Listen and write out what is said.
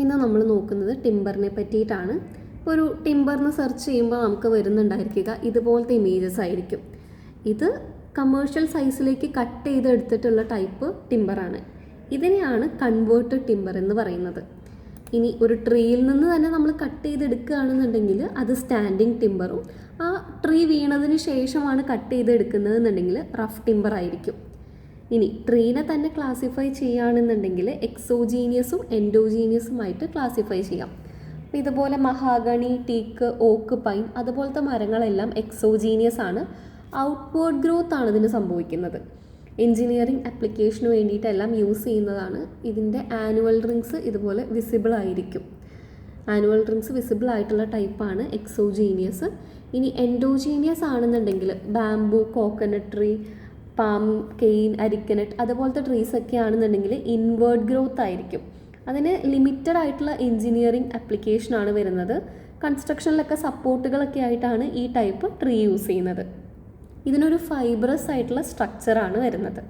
ഇന്ന് നമ്മൾ നോക്കുന്നത് ടിമ്പറിനെ പറ്റിയിട്ടാണ്. ഒരു ടിമ്പറിന് സെർച്ച് ചെയ്യുമ്പോൾ നമുക്ക് വരുന്നുണ്ടായിരിക്കുക ഇതുപോലത്തെ ഇമേജസ് ആയിരിക്കും. ഇത് കമേഴ്ഷ്യൽ സൈസിലേക്ക് കട്ട് ചെയ്തെടുത്തിട്ടുള്ള ടൈപ്പ് ടിമ്പറാണ്. ഇതിനെയാണ് കൺവേർട്ടഡ് ടിമ്പർ എന്ന് പറയുന്നത്. ഇനി ഒരു ട്രീയിൽ നിന്ന് തന്നെ നമ്മൾ കട്ട് ചെയ്തെടുക്കുകയാണെന്നുണ്ടെങ്കിൽ അത് സ്റ്റാൻഡിങ് ടിമ്പറും, ആ ട്രീ വീണതിന് ശേഷമാണ് കട്ട് ചെയ്തെടുക്കുന്നതെന്നുണ്ടെങ്കിൽ റഫ് ടിമ്പർ ആയിരിക്കും. ഇനി ട്രീനെ തന്നെ ക്ലാസിഫൈ ചെയ്യുകയാണെന്നുണ്ടെങ്കിൽ എക്സോജീനിയസും എൻഡോജീനിയസുമായിട്ട് ക്ലാസിഫൈ ചെയ്യാം. അപ്പോൾ ഇതുപോലെ മഹാഗണി, ടീക്ക്, ഓക്ക്, പൈൻ അതുപോലത്തെ മരങ്ങളെല്ലാം എക്സോജീനിയസ് ആണ്. ഔട്ട്വേർഡ് ഗ്രോത്ത് ആണ് ഇതിന് സംഭവിക്കുന്നത്. എൻജിനീയറിംഗ് ആപ്ലിക്കേഷന് വേണ്ടിയിട്ടെല്ലാം യൂസ് ചെയ്യുന്നതാണ്. ഇതിൻ്റെ ആനുവൽ റിങ്സ് ഇതുപോലെ വിസിബിൾ ആയിരിക്കും. ആനുവൽ റിങ്സ് വിസിബിൾ ആയിട്ടുള്ള ടൈപ്പാണ് എക്സോജീനിയസ്. ഇനി എൻഡോജീനിയസ് ആണെന്നുണ്ടെങ്കിൽ bamboo, coconut tree, palm, cane, arecanut അതുപോലത്തെ ട്രീസ് ഒക്കെ ആണെന്നുണ്ടെങ്കിൽ ഇൻവേർഡ് ഗ്രോത്ത് ആയിരിക്കും. അതിന് ലിമിറ്റഡ് ആയിട്ടുള്ള എൻജിനീയറിംഗ് ആപ്ലിക്കേഷനാണ് വരുന്നത്. കൺസ്ട്രക്ഷനിലൊക്കെ സപ്പോർട്ടുകളൊക്കെ ആയിട്ടാണ് ഈ ടൈപ്പ് ട്രീ യൂസ് ചെയ്യുന്നത്. ഇതിനൊരു ഫൈബ്രസ് ആയിട്ടുള്ള സ്ട്രക്ചറാണ് വരുന്നത്.